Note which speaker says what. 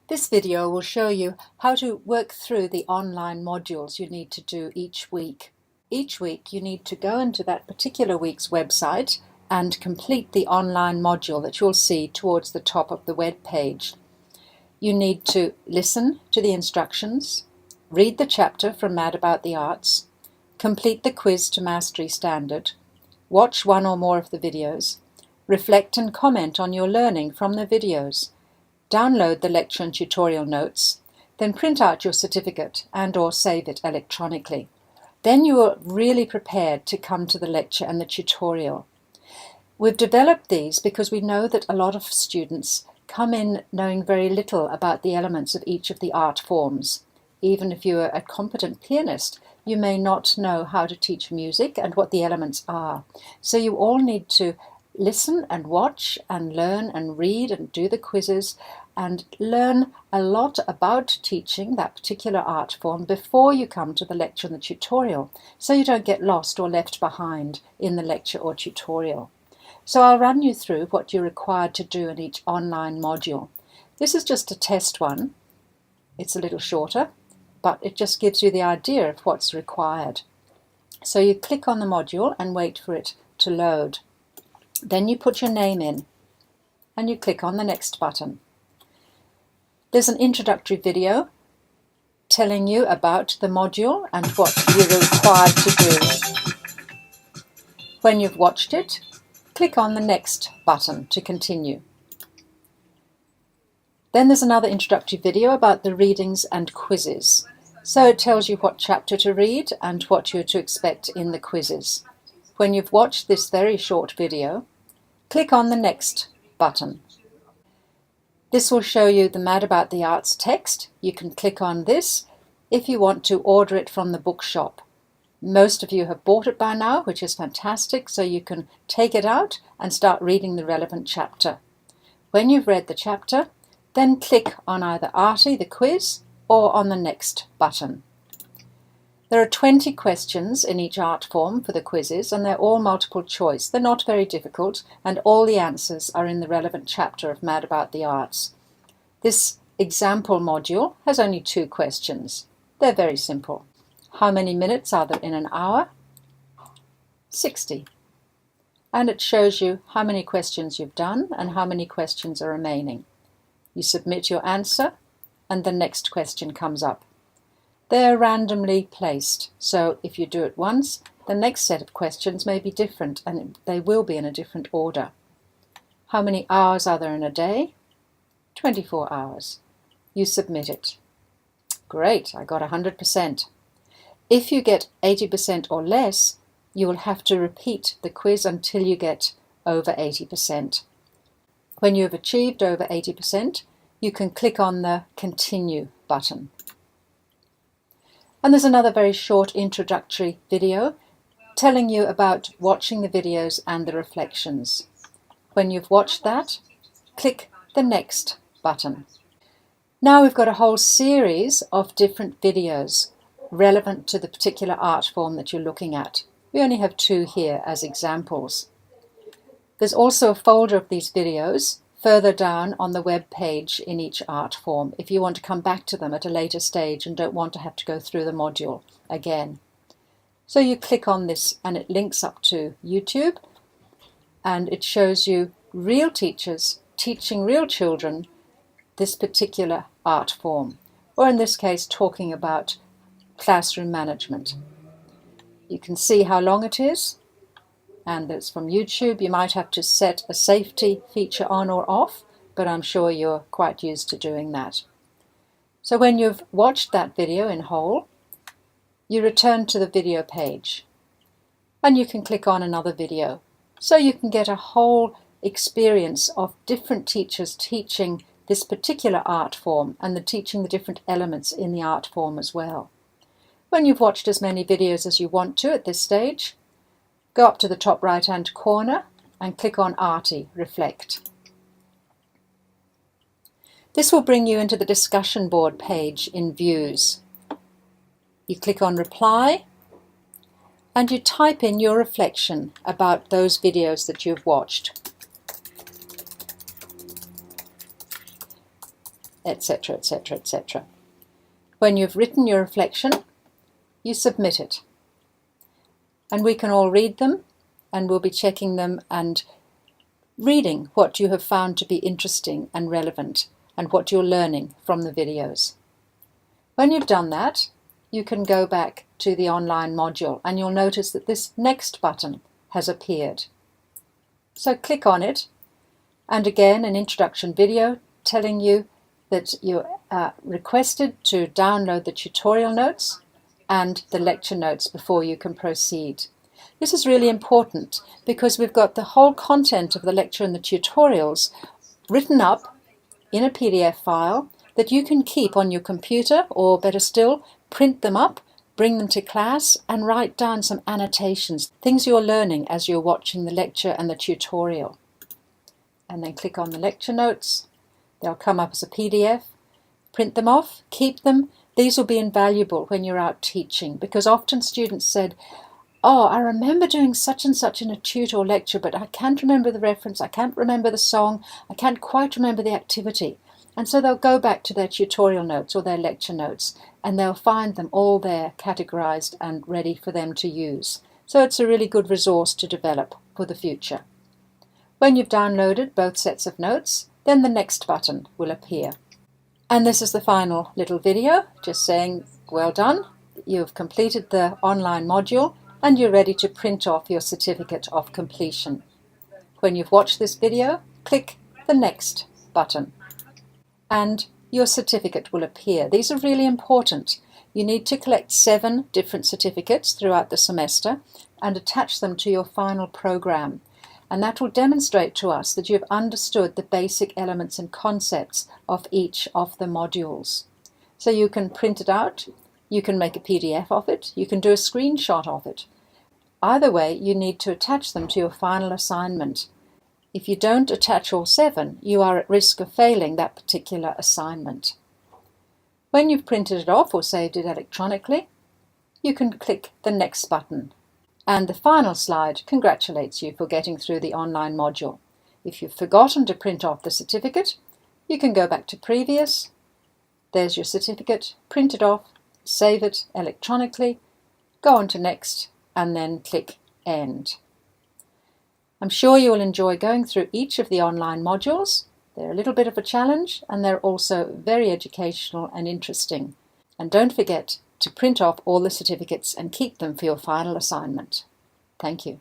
Speaker 1: This video will show you how to work through the online modules you need to do each week. Each week you need to go into that particular week's website and complete the online module that you'll see towards the top of the web page. You need to listen to the instructions, read the chapter from Mad About the Arts, complete the quiz to Mastery Standard, watch one or more of the videos, reflect and comment on your learning from the videos, download the lecture and tutorial notes, then print out your certificate and/or save it electronically. Then you are really prepared to come to the lecture and the tutorial. We've developed these because we know that a lot of students come in knowing very little about the elements of each of the art forms. Even if you are a competent pianist, you may not know how to teach music and what the elements are. So you all need to listen and watch and learn and read and do the quizzes and learn a lot about teaching that particular art form before you come to the lecture and the tutorial, so you don't get lost or left behind in the lecture or tutorial. So I'll run you through what you're required to do in each online module. This is just a test one. It's a little shorter, but it just gives you the idea of what's required. So you click on the module and wait for it to load. Then you put your name in and you click on the next button. There's an introductory video telling you about the module and what you're required to do. When you've watched it, click on the next button to continue. Then there's another introductory video about the readings and quizzes. So it tells you what chapter to read and what you're to expect in the quizzes. When you've watched this very short video, click on the next button. This will show you the Mad About the Arts text. You can click on this if you want to order it from the bookshop. Most of you have bought it by now, which is fantastic, so you can take it out and start reading the relevant chapter. When you've read the chapter, then click on either Artie, the quiz, or on the next button. There are 20 questions in each art form for the quizzes, and they're all multiple choice. They're not very difficult, and all the answers are in the relevant chapter of Mad About the Arts. This example module has only 2 questions. They're very simple. How many minutes are there in an hour? 60. And it shows you how many questions you've done and how many questions are remaining. You submit your answer, and the next question comes up. They're randomly placed, so if you do it once, the next set of questions may be different, and they will be in a different order. How many hours are there in a day? 24 hours. You submit it. Great, I got 100%. If you get 80% or less, you will have to repeat the quiz until you get over 80%. When you have achieved over 80%, you can click on the Continue button. And there's another very short introductory video telling you about watching the videos and the reflections. When you've watched that, click the Next button. Now we've got a whole series of different videos relevant to the particular art form that you're looking at. We only have 2 here as examples. There's also a folder of these videos further down on the web page in each art form if you want to come back to them at a later stage and don't want to have to go through the module again. So you click on this and it links up to YouTube, and it shows you real teachers teaching real children this particular art form, or in this case talking about classroom management. You can see how long it is, and it's from YouTube. You might have to set a safety feature on or off, but I'm sure you're quite used to doing that. So when you've watched that video in whole, you return to the video page and you can click on another video. So you can get a whole experience of different teachers teaching this particular art form and teaching the different elements in the art form as well. When you've watched as many videos as you want to at this stage, go up to the top right hand corner and click on Artie Reflect. This will bring you into the discussion board page in Views. You click on Reply and you type in your reflection about those videos that you've watched. etc., etc., etc. When you've written your reflection, you submit it. And we can all read them, and we'll be checking them and reading what you have found to be interesting and relevant and what you're learning from the videos. When you've done that, you can go back to the online module and you'll notice that this next button has appeared. So click on it, and again an introduction video telling you that you're requested to download the tutorial notes and the lecture notes before you can proceed. This is really important because we've got the whole content of the lecture and the tutorials written up in a PDF file that you can keep on your computer, or better still, print them up, bring them to class and write down some annotations, things you're learning as you're watching the lecture and the tutorial. And then click on the lecture notes. They'll come up as a PDF. Print them off, keep them. These will be invaluable when you're out teaching, because often students said, "Oh, I remember doing such and such in a tutor or lecture, but I can't remember the reference, I can't remember the song, I can't quite remember the activity." And so they'll go back to their tutorial notes or their lecture notes, and they'll find them all there categorized and ready for them to use. So it's a really good resource to develop for the future. When you've downloaded both sets of notes, then the next button will appear. And this is the final little video, just saying, well done, you've completed the online module and you're ready to print off your certificate of completion. When you've watched this video, click the next button and your certificate will appear. These are really important. You need to collect 7 different certificates throughout the semester and attach them to your final program. And that will demonstrate to us that you've understood the basic elements and concepts of each of the modules. So you can print it out, you can make a PDF of it, you can do a screenshot of it. Either way, you need to attach them to your final assignment. If you don't attach all 7, you are at risk of failing that particular assignment. When you've printed it off or saved it electronically, you can click the next button. And the final slide congratulates you for getting through the online module. If you've forgotten to print off the certificate, you can go back to previous. There's your certificate, print it off, save it electronically, go on to next, and then click end. I'm sure you will enjoy going through each of the online modules. They're a little bit of a challenge and they're also very educational and interesting. And don't forget to print off all the certificates and keep them for your final assignment. Thank you.